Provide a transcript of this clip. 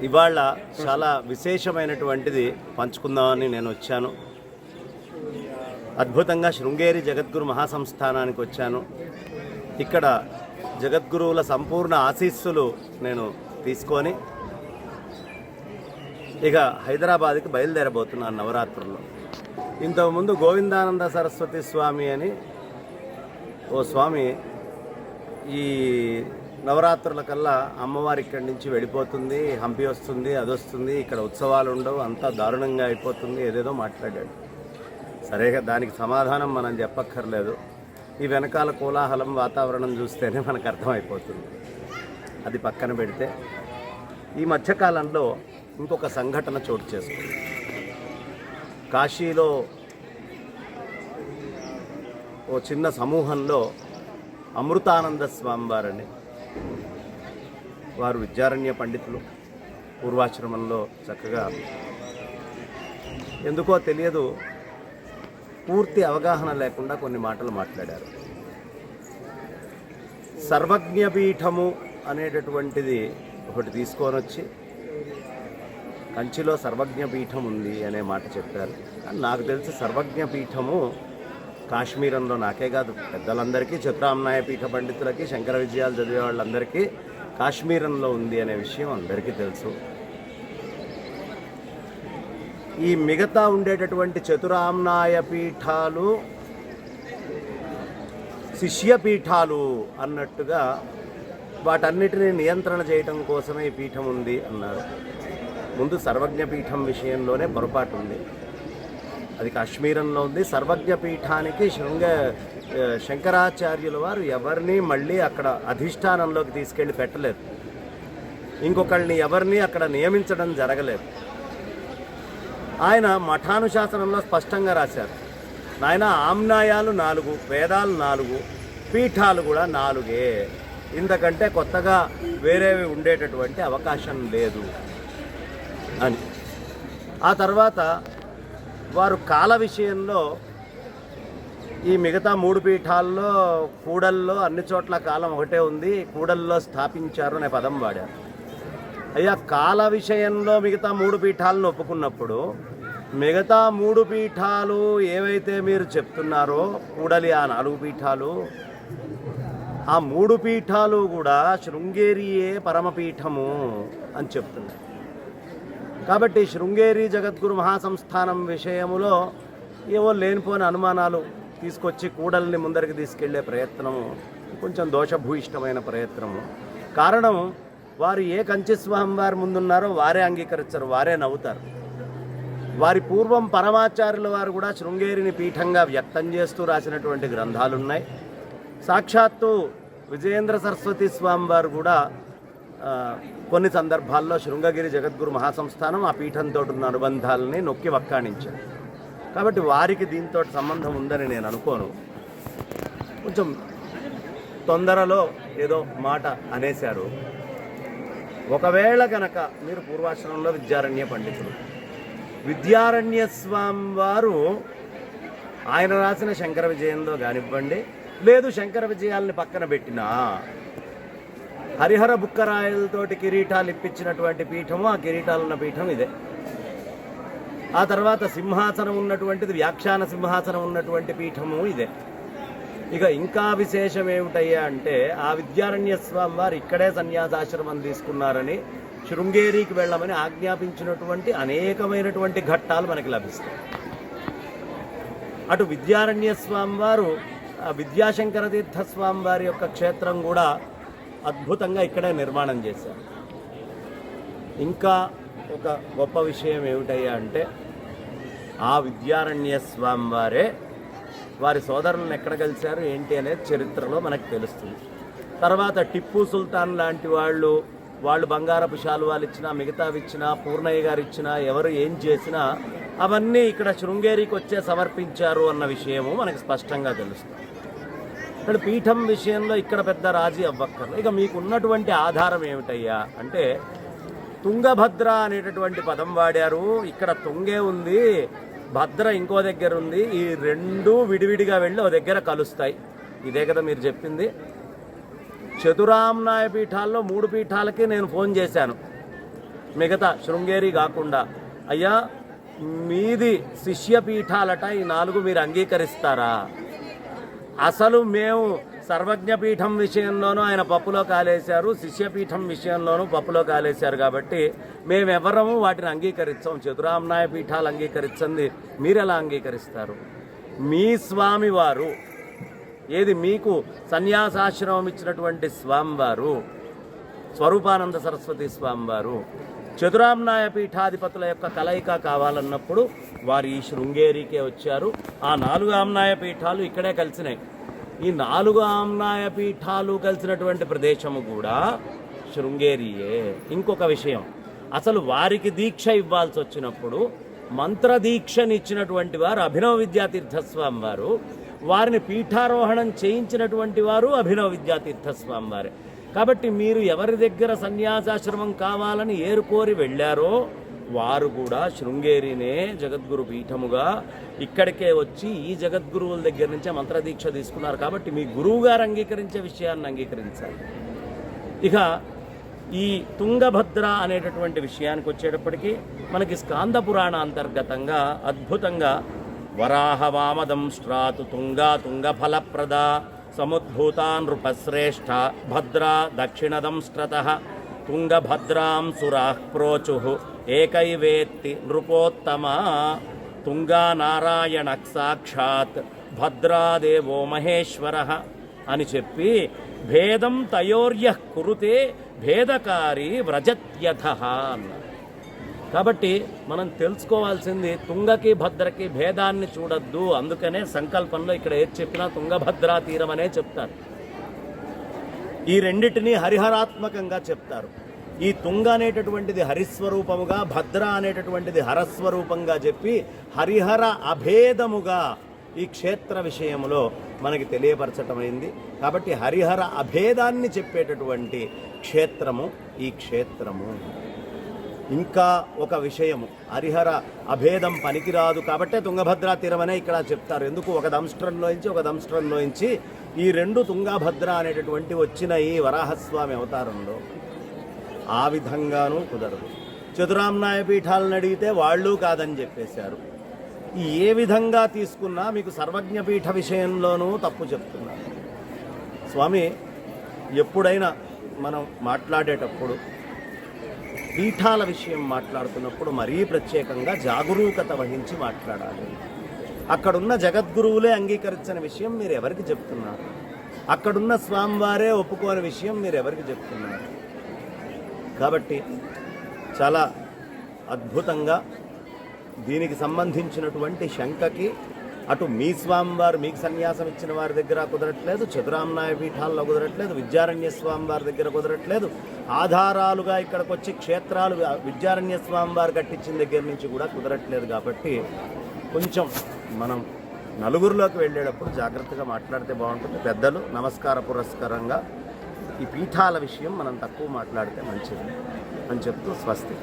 ఇవాళ చాలా విశేషమైనటువంటిది పంచుకుందామని నేను వచ్చాను. అద్భుతంగా శృంగేరి జగద్గురు మహాసంస్థానానికి వచ్చాను. ఇక్కడ జగద్గురువుల సంపూర్ణ ఆశీస్సులు నేను తీసుకొని ఇక హైదరాబాద్కి బయలుదేరబోతున్నాను నవరాత్రుల్లో. ఇంతకుముందు గోవిందానంద సరస్వతి స్వామి అని ఓ స్వామి ఈ నవరాత్రుల కల్లా అమ్మవారి ఇక్కడి నుంచి వెళ్ళిపోతుంది, హంపి వస్తుంది, అది వస్తుంది, ఇక్కడ ఉత్సవాలు ఉండవు, అంతా దారుణంగా అయిపోతుంది, ఏదేదో మాట్లాడాడు. సరేగా దానికి సమాధానం మనం చెప్పక్కర్లేదు. ఈ వెనకాల కోలాహలం వాతావరణం చూస్తేనే మనకు అర్థమైపోతుంది. అది పక్కన పెడితే ఈ మధ్యకాలంలో ఇంకొక సంఘటన చోటు చేసుకుంది. కాశీలో ఓ చిన్న సమూహంలో అమృతానంద స్వామివారని వారు విద్యారణ్య పండితులు, పూర్వాశ్రమంలో చక్కగా ఎందుకో తెలియదు పూర్తి అవగాహన లేకుండా కొన్ని మాటలు మాట్లాడారు. సర్వజ్ఞపీఠము అనేటటువంటిది ఒకటి తీసుకొని వచ్చి కంచిలో సర్వజ్ఞపీఠం ఉంది అనే మాట చెప్పారు. నాకు తెలిసి సర్వజ్ఞపీఠము కాశ్మీరంలో, నాకే కాదు పెద్దలందరికీ, చతురామ్నాయ పీఠ పండితులకి, శంకర విజయాలు చదివే వాళ్ళందరికీ కాశ్మీరంలో ఉంది అనే విషయం అందరికీ తెలుసు. ఈ మిగతా ఉండేటటువంటి చతురామ్నాయ పీఠాలు శిష్యపీఠాలు అన్నట్టుగా వాటన్నిటినీ నియంత్రణ చేయటం కోసమే ఈ పీఠం ఉంది అన్నారు. ముందు సర్వజ్ఞ పీఠం విషయంలోనే పొరపాటు ఉంది. అది కాశ్మీరంలో ఉంది. సర్వజ్ఞ పీఠానికి శంకరాచార్యుల వారు ఎవరిని మళ్ళీ అక్కడ అధిష్టానంలోకి తీసుకెళ్ళి పెట్టలేదు. ఇంకొకళ్ళని ఎవరిని అక్కడ నియమించడం జరగలేదు. ఆయన మఠానుశాసనంలో స్పష్టంగా రాశారు, నాయన ఆమ్నాయాలు 4, వేదాలు 4, పీఠాలు కూడా 4. ఇంతకంటే కొత్తగా వేరేవి ఉండేటటువంటి అవకాశం లేదు అని. ఆ తర్వాత వారు కాల విషయంలో ఈ మిగతా 3 పీఠాల్లో కూడల్లో అన్ని చోట్ల కాలం ఒకటే ఉంది, కూడల్లో స్థాపించారు అనే పదం వాడారు. అయ్యా, కాల విషయంలో మిగతా 3 పీఠాలను ఒప్పుకున్నప్పుడు మిగతా 3 పీఠాలు ఏవైతే మీరు చెప్తున్నారో కూడలి ఆ 4 పీఠాలు, ఆ 3 పీఠాలు కూడా శృంగేరియే పరమపీఠము అని చెప్తున్నారు. కాబట్టి శృంగేరి జగద్గురు మహాసంస్థానం విషయములో ఏవో లేనిపోని అనుమానాలు తీసుకొచ్చి కూడల్ని ముందరికి తీసుకెళ్లే ప్రయత్నము కొంచెం దోషభూయిష్టమైన ప్రయత్నము. కారణం, వారు ఏ కంచి స్వామివారి ముందున్నారో వారే అంగీకరించరు, వారే నవ్వుతారు. వారి పూర్వం పరమాచార్యుల వారు కూడా శృంగేరిని పీఠంగా వ్యక్తం చేస్తూ రాసినటువంటి గ్రంథాలున్నాయి. సాక్షాత్తు విజయేంద్ర సరస్వతి స్వామివారు కూడా కొన్ని సందర్భాల్లో శృంగగిరి జగద్గురు మహాసంస్థానం ఆ పీఠంతో ఉన్న అనుబంధాలని నొక్కి వక్కాణించారు. కాబట్టి వారికి దీంతో సంబంధం ఉందని నేను అనుకోను. కొంచెం తొందరలో ఏదో మాట అనేశారు. ఒకవేళ కనుక మీరు పూర్వాశ్రమంలో విద్యారణ్య పండితులు, విద్యారణ్య స్వామి వారు ఆయన రాసిన శంకర విజయంలో కానివ్వండి, లేదు శంకర విజయాల్ని పక్కన పెట్టినా హరిహర బుక్కరాయలతోటి కిరీటాలు ఇప్పించినటువంటి పీఠము, ఆ కిరీటాలున్న పీఠం ఇదే. ఆ తర్వాత సింహాసనం ఉన్నటువంటిది, వ్యాఖ్యాన సింహాసనం ఉన్నటువంటి పీఠము ఇదే. ఇక ఇంకా విశేషం ఏమిటయ్యా అంటే, ఆ విద్యారణ్య స్వామి వారు ఇక్కడే సన్యాసాశ్రమం తీసుకున్నారని శృంగేరికి వెళ్ళమని ఆజ్ఞాపించినటువంటి అనేకమైనటువంటి ఘట్టాలు మనకి లభిస్తాయి. అటు విద్యారణ్య స్వామి వారు విద్యాశంకర తీర్థ స్వామి వారి యొక్క క్షేత్రం కూడా అద్భుతంగా ఇక్కడే నిర్మాణం చేశారు. ఇంకా ఒక గొప్ప విషయం ఏమిటయ్యా అంటే, ఆ విద్యారణ్య స్వామి వారే వారి సోదరులను ఎక్కడ కలిశారు ఏంటి అనేది చరిత్రలో మనకు తెలుస్తుంది. తర్వాత టిప్పు సుల్తాన్ లాంటి వాళ్ళు బంగారపు శాలువాలు ఇచ్చినా, మిగతావి ఇచ్చినా, పూర్ణయ్య గారు ఇచ్చినా, ఎవరు ఏం చేసినా అవన్నీ ఇక్కడ శృంగేరికి వచ్చే సమర్పించారు అన్న విషయము మనకు స్పష్టంగా తెలుస్తుంది. ఇక్కడ పీఠం విషయంలో ఇక్కడ పెద్ద రాజీ అవ్వక్కర్లేదు. ఇక మీకు ఉన్నటువంటి ఆధారం ఏమిటయ్యా అంటే, తుంగభద్ర అనేటటువంటి పదం వాడారు. ఇక్కడ తుంగే ఉంది, భద్ర ఇంకో దగ్గర ఉంది, ఈ 2 విడివిడిగా వెళ్ళి ఓ దగ్గర కలుస్తాయి. ఇదే కదా మీరు చెప్పింది. చతురామ్నాయ పీఠాల్లో 3 పీఠాలకి నేను ఫోన్ చేశాను. మిగతా శృంగేరి కాకుండా, అయ్యా మీది శిష్యపీఠాలట, ఈ 4 మీరు అంగీకరిస్తారా? అసలు మేము సర్వజ్ఞపీఠం విషయంలోనూ ఆయన పప్పులో కాలేశారు, శిష్యపీఠం విషయంలోనూ పప్పులో కాలేశారు, కాబట్టి మేమెవరము వాటిని అంగీకరించాం. చతురామ్నాయ పీఠాలు అంగీకరించింది మీరెలా అంగీకరిస్తారు? మీ స్వామివారు, ఏది మీకు సన్యాసాశ్రమం ఇచ్చినటువంటి స్వామివారు స్వరూపానంద సరస్వతి స్వామివారు చతురామ్నాయ పీఠాధిపతుల యొక్క కలయిక కావాలన్నప్పుడు వారు ఈ శృంగేరికే వచ్చారు. ఆ 4 ఆమ్నాయ పీఠాలు ఇక్కడే కలిసినాయి. ఈ 4 ఆమ్నాయ పీఠాలు కలిసినటువంటి ప్రదేశము కూడా శృంగేరియే. ఇంకొక విషయం, అసలు వారికి దీక్ష ఇవ్వాల్సి వచ్చినప్పుడు మంత్రదీక్షనిచ్చినటువంటి వారు అభినవ విద్యాతీర్థస్వామి వారు, వారిని పీఠారోహణం చేయించినటువంటి వారు అభినవ విద్యాతీర్థస్వామి వారే. కాబట్టి మీరు ఎవరి దగ్గర సన్యాసాశ్రమం కావాలని ఏరుకోరి వెళ్ళారో వారు కూడా శృంగేరినే జగద్గురు పీఠముగా ఇక్కడికే వచ్చి ఈ జగద్గురువుల దగ్గర నుంచే మంత్రదీక్ష తీసుకున్నారు. కాబట్టి మీ గురువు గారు అంగీకరించే విషయాన్ని అంగీకరించాలి. ఇక ఈ తుంగభద్ర అనేటటువంటి విషయానికి వచ్చేటప్పటికీ మనకి స్కాంద పురాణ అంతర్గతంగా అద్భుతంగా వరాహవామదంష్ట్రాతు తుంగా తుంగఫలప్రద సముద్భూతా నృపశ్రేష్ఠ భద్రా దక్షిణదంష్ట్రతః తుంగభద్రాం సురాః ప్రోచుః ఏకైవేత్తి నృపోత్తమా తుంగా నారాయణ సాక్షాత్ భద్రాదేవో మహేశ్వరః అని చెప్పి భేదం తయోర్యః కురుతే భేదకారి వ్రజత్యథః అన్నారు. కాబట్టి మనం తెలుసుకోవాల్సింది తుంగకి భద్రకి భేదాన్ని చూడొద్దు. అందుకనే సంకల్పంలో ఇక్కడ ఏది చెప్పినా తుంగభద్రా తీరం అనే చెప్తారు. ఈ రెండిటిని హరిహరాత్మకంగా చెప్తారు. ఈ తుంగ అనేటటువంటిది హరిస్వరూపముగా, భద్ర అనేటటువంటిది హరస్వరూపంగా చెప్పి హరిహర అభేదముగా ఈ క్షేత్ర విషయంలో మనకి తెలియపరచటమైంది. కాబట్టి హరిహర అభేదాన్ని చెప్పేటటువంటి క్షేత్రము ఈ క్షేత్రము. ఇంకా ఒక విషయము, హరిహర అభేదం పనికిరాదు కాబట్టే తుంగభద్రా తీరమనే ఇక్కడ చెప్తారు. ఎందుకు? ఒక దంష్ట్రంలోంచి ఈ 2 తుంగభద్ర అనేటటువంటి వచ్చిన ఈ వరాహస్వామి అవతారంలో ఆ విధంగానూ కుదరదు. చతురామ్నాయ పీఠాలను అడిగితే వాళ్ళు కాదని చెప్పేశారు. ఏ విధంగా తీసుకున్నా మీకు సర్వజ్ఞపీఠ విషయంలోనూ తప్పు చెప్తున్నారు. స్వామి, ఎప్పుడైనా మనం మాట్లాడేటప్పుడు పీఠాల విషయం మాట్లాడుతున్నప్పుడు మరీ ప్రత్యేకంగా జాగరూకత వహించి మాట్లాడాలి. అక్కడున్న జగద్గురువులే అంగీకరించని విషయం మీరు ఎవరికి చెప్తున్నారు? అక్కడున్న స్వామివారే ఒప్పుకోని విషయం మీరు ఎవరికి చెప్తున్నారు? కాబట్టి చాలా అద్భుతంగా దీనికి సంబంధించినటువంటి శంకకి అటు మీ స్వామివారు మీకు సన్యాసం ఇచ్చిన వారి దగ్గర కుదరట్లేదు, చతురామ్నాయ పీఠాల్లో కుదరట్లేదు, విద్యారణ్య స్వామివారి దగ్గర కుదరట్లేదు. ఆధారాలుగా ఇక్కడికి వచ్చి క్షేత్రాలు విద్యారణ్య స్వామివారు కట్టించిన దగ్గర నుంచి కూడా కుదరట్లేదు. కాబట్టి కొంచెం మనం నలుగురిలోకి వెళ్ళేటప్పుడు జాగ్రత్తగా మాట్లాడితే బాగుంటుంది. పెద్దలు నమస్కార పురస్కారంగా ఈ పీఠాల విషయం మనం తక్కువ మాట్లాడితే మంచిది అని చెప్తూ స్వస్తి.